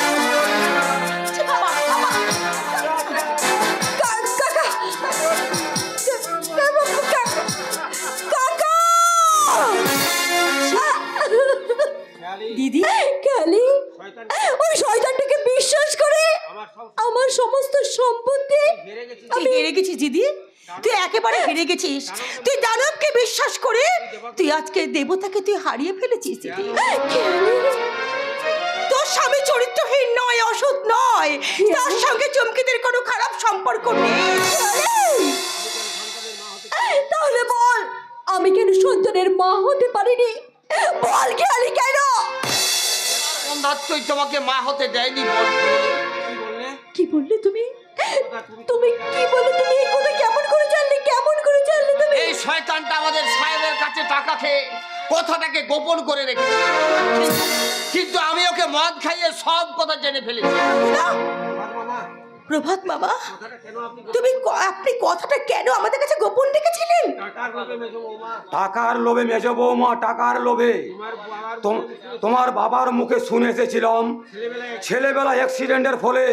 দিদি কালি ওই শয়তানটাকে বিশ্বাস করে আমার সমস্ত সম্পত্তি তুই হেরে গেছিস দিদি, তুই একেবারে হেরে গেছিস। তুই দানবকে বিশ্বাস করে তুই আজকে দেবতাকে তুই হারিয়ে ফেলেছিস দিদি। তোর স্বামী চরিত্রহীন নয়, অসৎ নয়, তার সঙ্গে চমকিদের কোনো খারাপ সম্পর্ক নেই। তাহলে বল আমি কেন সন্তানের মা হতে পারিনি? বল খেয়ালি কেন? তুই তোমাকে মা হতে দেয়নি। কি বললে তুমি? তুমি কি বললে? তুমি এই কথা কেমন করে জানলে? তুমি? এই শয়তানটা আমাদের সাহেবের কাছে টাকা খেয়ে কথাটাকে গোপন করে রেখেছে, কিন্তু আমি ওকে মদ খাইয়ে সব কথা জেনে ফেলেছি। প্রভাত বাবা, আপনি কথাটা কেন আমাদের কাছে গোপন রেখেছিলেন? টাকার লোভে মেজ বৌমা, টাকার লোভে। তোমার বাবার মুখে শুনে এসেছিলাম ছেলেবেলা অ্যাক্সিডেন্টের ফলে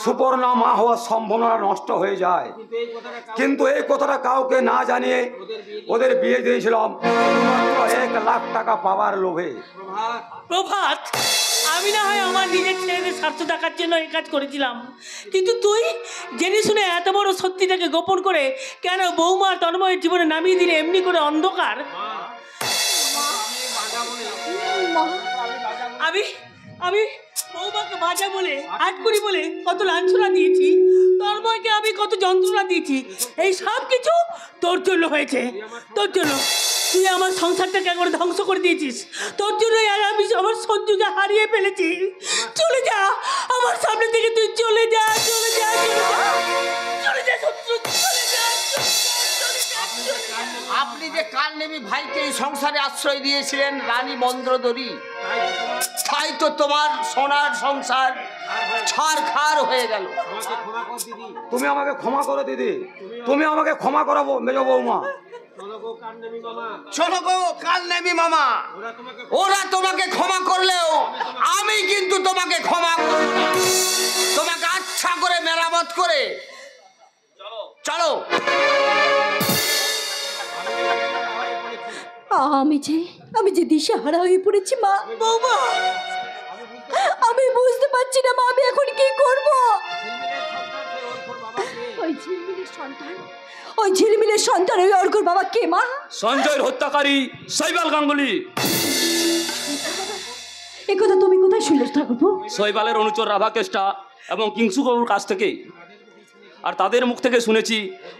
সুপর্ণা মা হওয়ার সম্ভাবনা নষ্ট হয়ে যায়, কিন্তু এই কথাটা কাউকে না জানিয়ে ওদের বিয়ে দিয়েছিলাম মাত্র 1 লাখ টাকা পাওয়ার লোভে। প্রভাত, আমি না হয় আমার নিজের ছেলেদের স্বার্থ দেখার জন্য এই কাজ করেছিলাম, কিন্তু তুই জেনে শুনে এত বড় সত্যিটাকে গোপন করে কেন বৌমা তন্ময়ের জীবনে নামিয়ে দিলে এমনি করে অন্ধকার? আমি বৌমাকে বাজা বলে, আটকুড়ি বলে কত লাঞ্ছনা দিয়েছি, তন্ময়কে আমি কত যন্ত্রণা দিয়েছি, এই সব কিছু তোর জন্য হয়েছে, তোর জন্য। তুই আমার সংসারটাকে একবার ধ্বংস করে দিয়েছিস, তোর জন্যই আর আমি আমার সঞ্জুকে হারিয়ে ফেলেছি। চলে যা আমার সামনে থেকে, তুই চলে যা, চলে যা, চলে যা, চলে যা শত্রু, চলে যা। আপনি যে কাল নেমি ভাইকে এই সংসারে আশ্রয় দিয়েছিলেন রানী মন্দ্রদরী, তাই তো তোমার সোনার সংসার ছারখার হয়ে গেল। তুমি আমাকে ক্ষমা করো দিদি, তুমি আমাকে ক্ষমা করাবো মেজ বৌমা। শোনো গো কাল নেমি মামা, ওরা তোমাকে ক্ষমা করলেও আমি কিন্তু তোমাকে ক্ষমা করব না। তোমাকে আচ্ছা করে মেরামত করে চলো। আমি যে দিশেহারা হয়ে পড়েছি মা। বৌমা, আমি বুঝতে পারছি না মা, আমি এখন কি করব? ওই ঝিলমিলের সন্তান ওই অর্ঘর বাবা কে মা? সঞ্জয়ের হত্যাকারী শৈবাল গাঙ্গুলি। এ কথা তুমি কোথায় শুনলে ঠাকুরপো? শৈবালের অনুচর রাধাকেষ্টা এবং কিংসু বাবুর কাছ থেকে, আর তাদের মুখ থেকে শুনেছি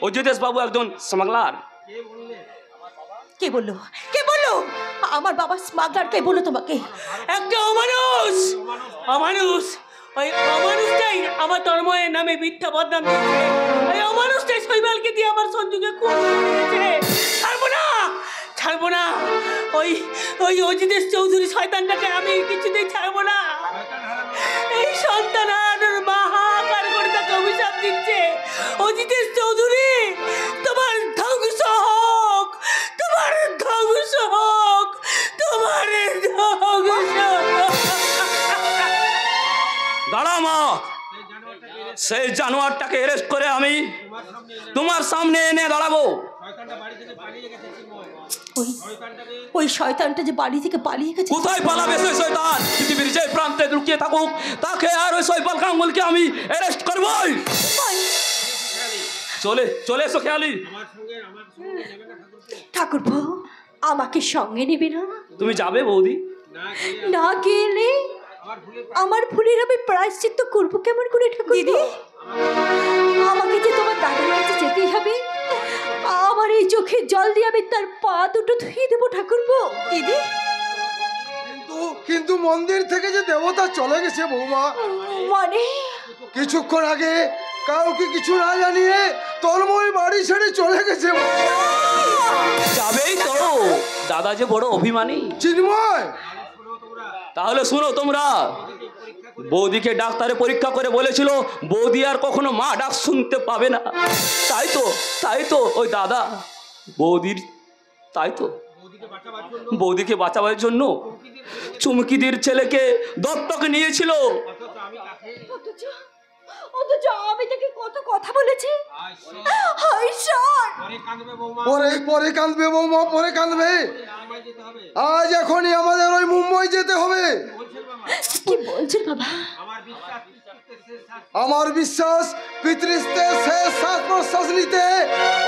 অজিতেশ বাবু একজন স্মাগলার। কে বললো? কে বললো? আমার বাবা স্মাগলার কে বললো তোমাকে? একটা অমানুষ, ওই অমানুষটাই আমার তন্ময়ের নামে মিথ্যা বদনাম দিয়েছে। ওই অমানুষটাই শৈবালকে দিয়ে আমার সঞ্জুকে খুন করেছে। ছাড়বো না ওই অজিতেশ চৌধুরী শয়তানটাকে আমি কিছুতেই ছাড়বো না। এই সন্তান আর মা হাহাকার করে তাকে অভিশাপ দিচ্ছে। অজিতেশ চৌধুরী, তোমার ধ্বংস হোক, তোমার ধ্বংস হোক, তোমার ধ্বংস। দাঁড়া মা, সেই জানোয়ারটাকে অ্যারেস্ট করে আমি তোমার সামনে এনে দাঁড়াবো। ওই শয়তানটা যে বাড়ি থেকে পালিয়ে গেছে। কোথায় পালাবে সেই শয়তান? পৃথিবীর যে প্রান্তে লুকিয়ে থাকুক, তাকে আর ওই শৈবাল গাঙ্গুলকে আমি অ্যারেস্ট করবই। চলে এসো খেয়ালি। ঠাকুরপো, আমাকে সঙ্গে নেবে না? তুমি যাবে বৌদি? না গেলে আমার ভুলের আমি প্রায়শ্চিত্ত করবো কেমন করে ঠাকুর? দিদি, আমাকে যে তোমার দাদার কাছে যেতেই হবে। আমার এই চোখে জল দিয়ে আমি তার পা দুটো ধুয়ে দেবো ঠাকুরপো। দিদি, কিন্তু মন্দির থেকে যে দেবতা চলে গেছে বৌমা, মানে কিছুক্ষণ আগে কাউকে কিছু না জানিয়ে তন্ময় বাড়ি ছেড়ে চলে গেছে। যাবেই তো, দাদা যে বড় অভিমানী। চিন্ময়, তাহলে শুনো তোমরা, বৌদিকে ডাক্তারে পরীক্ষা করে বলেছিল বৌদি আর কখনো মা ডাক শুনতে পাবে না। তাই তো ওই দাদা বৌদিকে বাঁচাবার জন্য চুমকিদের ছেলেকে দত্তক নিয়েছিল। অথচ আমি তাকে কত কথা বলেছি। পরে কাঁদবে বৌমা, পরে কাঁদবে। আজ এখনই আমাদের ওই মুম্বাই যেতে হবে। কি বলছেন বাবা? আমার বিশ্বাস পিতৃস্তে শেষ শ্বাস প্রশ্বাস নিতে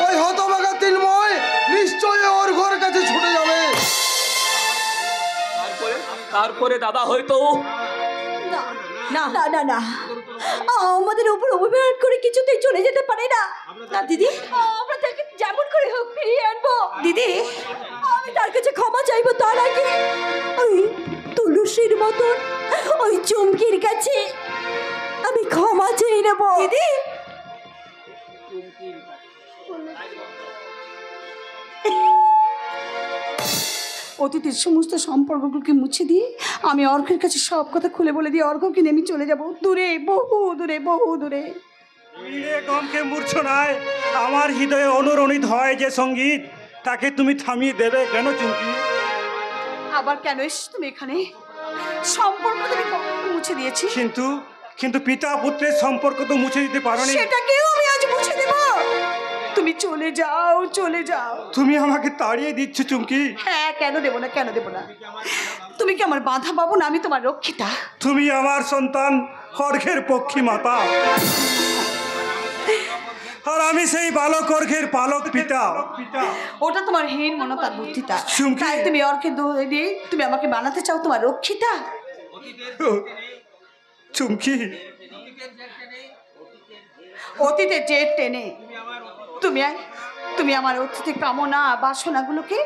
ওই হতভাগা তন্ময় নিশ্চয়ই ওর ঘর কাছে ছুটে যাবে। তারপরে দাদা হয়তো না না না না, আমাদের উপর অভিমান করে কিছুতেই চলে যেতে পারে না। না দিদি, আমরা তাকে যেমন করে হোক ফিরিয়ে আনবো। দিদি, আমি তার কাছে ক্ষমা চাইবো, তার আগে ওই তুলসীর মতন ওই চুমকির কাছে আমি ক্ষমা চেয়ে নেবো। দিদি, অতীতের সমস্ত সম্পর্কগুলোকে মুছে দিয়ে আমি অর্ঘের কাছে সব কথা খুলে বলে দিয়ে অর্ঘকে নিয়ে আমি চলে যাব দূরে, বহু দূরে, বহু দূরে। গমকে মূর্ছনায় আমার হৃদয়ে অনুরণিত হয় যে সঙ্গীত, তাকে তুমি থামিয়ে দেবে কেন চুমকি? আবার কেন এসেছো তুমি এখানে? সম্পর্ক তুমি কখন মুছে দিয়েছি? কিন্তু পিতা পুত্রের সম্পর্ক তো মুছে দিতে পারোনি। সেটাকেও আমি আজ মুছে দেব। তুমি চলে যাও, চলে যাও। তুমি আমাকে তাড়িয়ে দিচ্ছ চুমকি। হ্যাঁ, কেন দেবো না, কেন দেবো না? তুমি কি আমার বাঁধা বাবু না আমি তোমার রক্ষিতা? তুমি আমার সন্তান, অর্ঘের পক্ষী মাতা, আর আমি সেই বালক অর্ঘের পালক পিতা। ওটা তোমার হীন মনতার বুদ্ধিতা। চুমকি। তাই তুমি অর্ঘের দোহাই দিয়ে তুমি আমাকে বানাতে চাও তোমার রক্ষিতা? চুমকি, অতীতে জেট টেনে তুমি আমার অতীতে কামনা বাসনাগুলোকে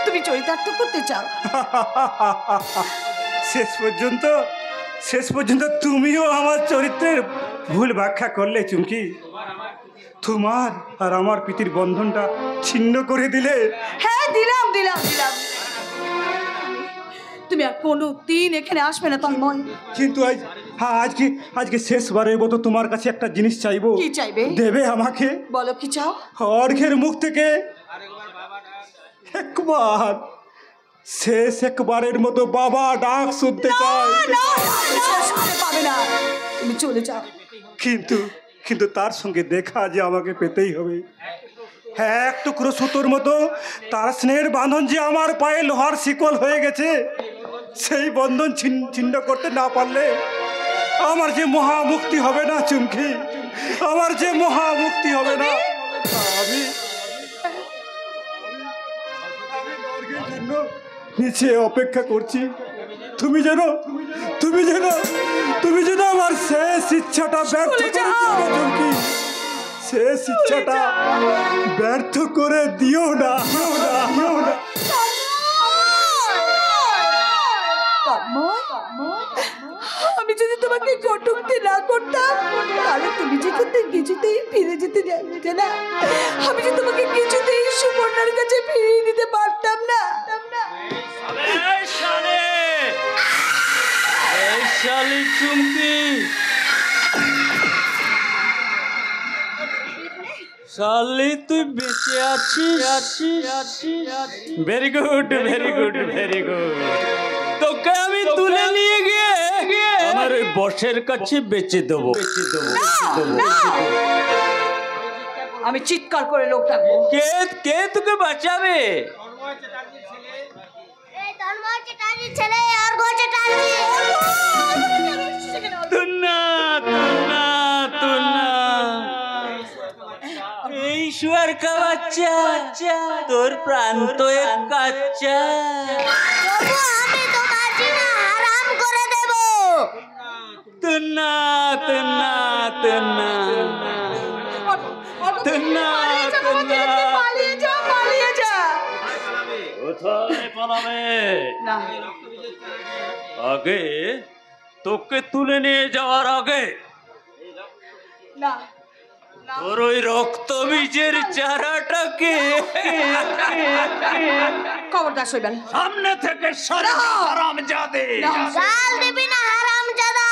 তুমি চরিতার্থ করতে চাও। শেষ পর্যন্ত তুমিও আমার চরিত্রের ভুল ব্যাখ্যা করলে চুমকি। তোমার আর আমার প্রীতির বন্ধনটা ছিন্ন করে দিলে। হ্যাঁ, দিলাম। তুমি আর কোনো দিন এখানে আসবে না তন্ময়। কিন্তু আজকে শেষবারের মতো তোমার কাছে একটা জিনিস চাইবো। কি চাইবে? দেবে আমাকে? বলো কি চাও? অর্ঘের মুখ থেকে একবারের মতো বাবা ডাক শুনতে চাই। পাবে না, তুমি চলে যাও। কিন্তু তার সঙ্গে দেখা যে আমাকে পেতেই হবে। হ্যাঁ, এক টুকরো সুতোর মতো তার স্নেহের বাঁধন যে আমার পায়ে লোহার শিকল হয়ে গেছে, সেই বন্ধন ছিন্ন করতে না পারলে আমার যে মহামুক্তি হবে না চুমকি, আমার যে মহামুক্তি হবে না। আমি নিচে অপেক্ষা করছি। তুমি যেন আমার শেষ ইচ্ছাটা ব্যর্থ করে দিও না চুমকি। শেষ ইচ্ছাটা ব্যর্থ করে দিও না। আমি যদি তোমাকে কটুক্তি না করতাম তাহলে তুমি যে কিছুতেই ফিরে যেতে জানতে না। আমি যে তোমাকে কিছুতেই সুবর্ণার কাছে ফিরিয়ে দিতে পারতাম না। চুমকি, শালি তুই বেঁচে আছিস? Very good. তোকে আমি তুলে নিয়ে গিয়ে আমার ওই বসের কাছে বেচে দেবো। আমি চিৎকার করে লোক ডাকবো। কে তোকে বাঁচাবে? এই শুয়ার কা বাচ্চা, তোর প্রাণ তো এক কাচ্চা। কোথায় পালাবে? আগে তোকে তুলে নিয়ে যাওয়ার আগে তোর ওই রক্ত বীজের চারাটাকে খবরদার শৈবাল, সামনে থেকে সরে যা হারামজাদে। গাল দিবি না হারামজাদা।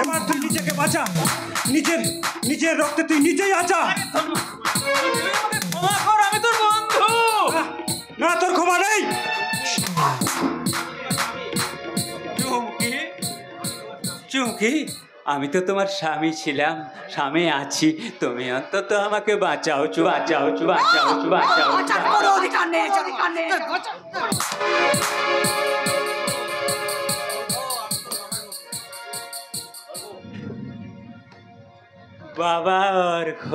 এবার তুই নিজেকে বাঁচা, নিজের রক্তে তুই নিজেই আচা। ক্ষমা কর, আমি তোর বন্ধু। না, তোর ক্ষমা নেই। চুমকি, আমি তো তোমার স্বামী ছিলাম, স্বামী আছি, তুমি অন্তত আমাকে বাঁচাও। বাবা অর্ঘ,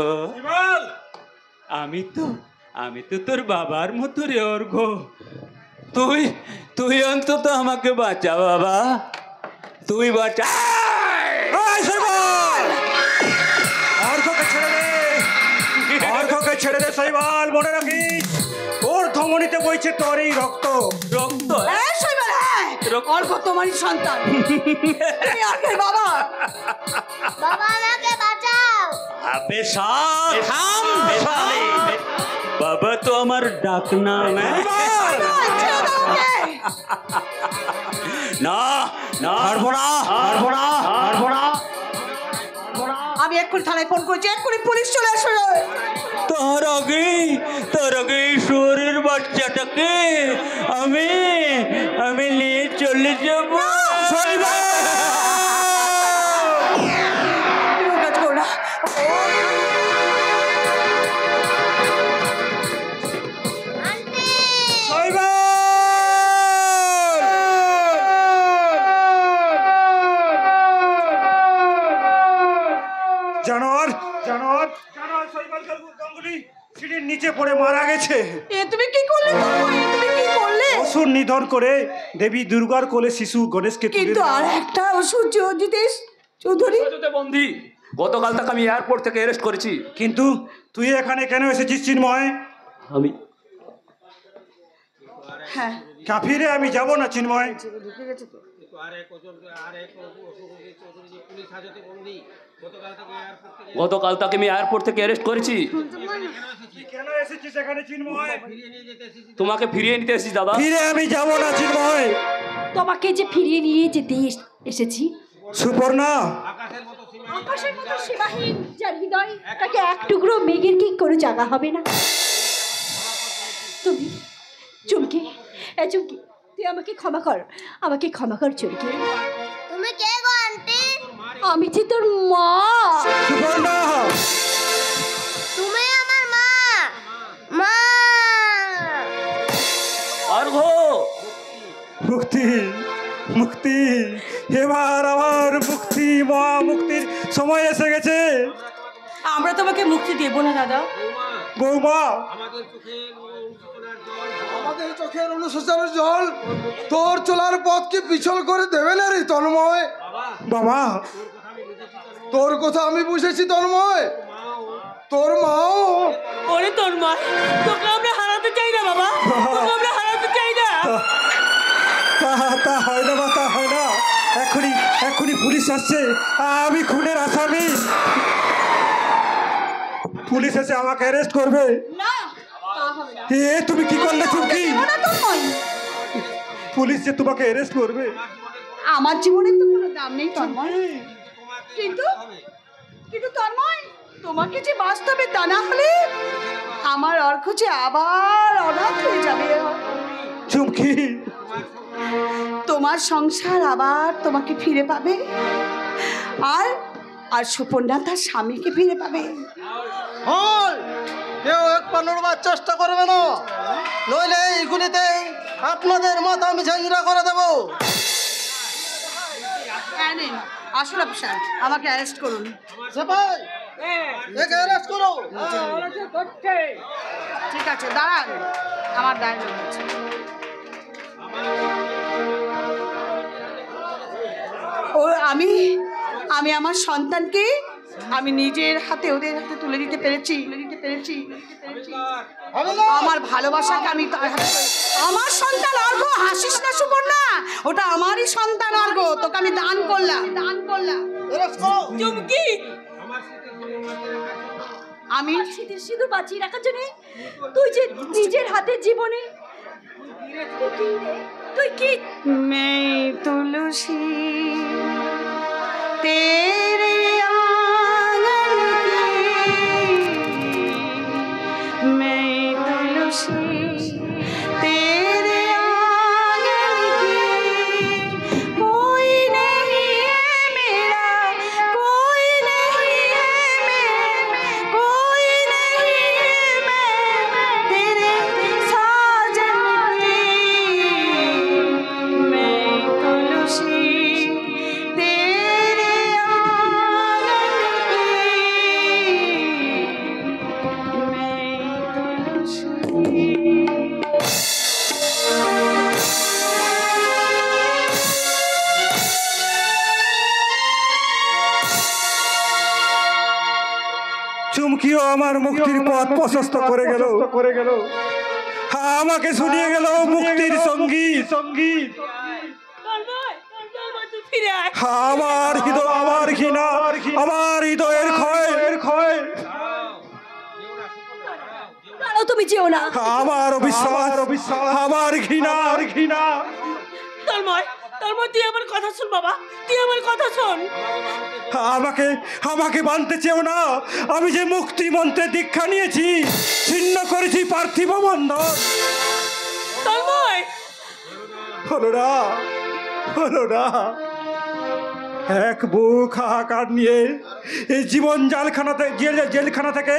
আমি তো তোর বাবার মতো রে অর্ঘ। তুই অন্তত আমাকে বাঁচা বাবা, তুই বাঁচা। অর্ঘকে ছেড়ে দে শৈবাল, মনে রাখিস ওর ধমনীতে বইছে তোর এই রক্ত। অর্ঘ তোমারই সন্তান। বাবা আমাকে বাঁচাও। আবে থাম। বাবা তো আমার ডাক নাম। না না পারবো না, পারবো না, পারবো না। আমি এক্ষুনি থানায় ফোন করছি, এক্ষুনি পুলিশ চলে আসবে। তার আগে শরীর বাচ্চাটাকে আমি নিয়ে চলে যাব। কাজ করো না। জানোয়ার জানোয়ার জানোয়ার শৈবাল গাঙ্গুলি সিঁড়ির নিচে পড়ে মারা গেছে। এ তুমি কি করলে? তুমি কি করলে? অসুর নিধন করে দেবী দুর্গার কোলে শিশু গণেশকে তুলে কিন্তু আর একটা অসুর জিতেশ চৌধুরী বন্দি, গতকাল তাকে আমি এয়ারপোর্ট থেকে অ্যারেস্ট করেছি। কিন্তু তুই এখানে কেন এসেছিস চিন্ময়? আমি হ্যাঁ কাফিরে আমি যাব না চিন্ময়। ঢুকে গেছে তো। গতকাল তাকে আমি এয়ারপোর্ট থেকে অ্যারেস্ট করেছি। কেন এসেছিস এখানে চিন্ময়? তোমাকে ফিরিয়ে নিতে এসেছি দাদা। ফিরে আমি যাব না চিন্ময়। তোমাকে যে ফিরিয়ে নিয়ে যেতে এসেছি। সুপর্ণা, আকাশের মতো সীমাহীন যার হৃদয়, তাকে এক টুকরো মেঘের কি কোনো জায়গা হবে না? তুমি চুমকি, চুমকি, তুই আমাকে ক্ষমা কর, আমাকে ক্ষমা কর চুমকি। তুমি কে গো আন্টি? আমি যে তোর মা। সুপর্ণা, তুমি আমার মা। মা অর্ঘ্য, মুক্তি মুক্তি, এবার আমার মুক্তি, মা মুক্তির সময় এসে গেছে। আমরা তোমাকে মুক্তি দেব না দাদা। বৌমা, আমাদের চোখের অনুশোচনার জল তোর চলার পথকে পিছল করে দেবে না রে তন্ময়। বাবা, তোর কথা আমি বুঝেছি তন্ময়, তোর মাও। ওরে তোর মা, তোকে আমরা হারাতে চাই না বাবা, তোকে আমরা হারাতে চাই না। তা হয় না, তা হয় না। এখনই পুলিশ আসছে, আমি খুনের আসামি। পুলিশ এসে আমাকে অ্যারেস্ট করবে। না তা হবে না। এ তুমি কি করলে চুমকি? না তো নয়, পুলিশ যে তোমাকে অ্যারেস্ট করবে। আমার জীবনের তো কোনো দাম নেই তন্ময়, কিন্তু তন্ময় তোমাকে যে বাস্তবে তা না হলে আমার অর্ঘ যে আবার অনাথ হয়ে যাবে। চুমকি, তোমার সংসার আবার তোমাকে ফিরে পাবে, আর সুপর্ণা তার স্বামীকে ফিরে পাবে। কেউ এক পা নড়বার চেষ্টা করবে না, নইলে এইগুলিতে আপনাদের মাথা আমি ঝাঁঝরা করে দেবো। আসুন অফিসার, আমাকে অ্যারেস্ট করুন। একে অ্যারেস্ট করো। ঠিক আছে, দাঁড়ান, আমার ডায়লগ আছে। আমি আমার সন্তানকে আমি নিজের হাতে ওদের হাতে তুলে দিতে পেরেছি। আমার ভালোবাসাকে আমি তার হাতে, আমার সন্তান অর্ঘ, হাসিস না সুপর্ণা, ওটা আমারই সন্তান অর্ঘ, তোকে আমি দান করলাম। চুমকি, আমি স্মৃতির সিঁদুর বাঁচিয়ে রাখার জন্য তুই যে নিজের হাতে জীবনে তুই কি मैं तुलसी तेरे आंगन की, मैं तुलसी तेरे आंगन की, कोई नहीं है मेरा, कोई नहीं है मैं, कोई नहीं है मैं तेरे साजन की, मैं तुलसी तेरे आंगन की, চুমকিও আমার মুক্তির পথ প্রশস্ত করে গেল। আমাকে শুনিয়ে গেল মুক্তির সঙ্গীত। আমার হৃদয়, আমার ঘৃণা, আমার হৃদয়ের ক্ষয়। তুমি যেও না। আমার অবিশ্বাস, আমার ঘৃণা। তন্ময়, তন্ময়, তুই আমার কথা শোন বাবা, তুই আমার কথা শোন। আমাকে মানতে চেও না। আমি যে মুক্তি মন্ত্রে দীক্ষা নিয়েছি, ছিন্ন করেছি পার্থিব বন্ধন। তন্ময়, হলো না। এক বুক হাহাকার নিয়ে এই জীবন জেলখানা থেকে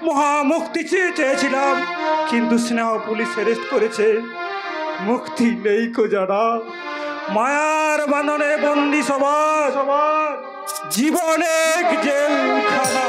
মহামুক্তি চেয়েছিলাম, কিন্তু স্নেহ পুলিশ অ্যারেস্ট করেছে। মুক্তি নেই কো জানা, মায়ার বাঁধনে বন্দি সবার জীবনে জেলখানা।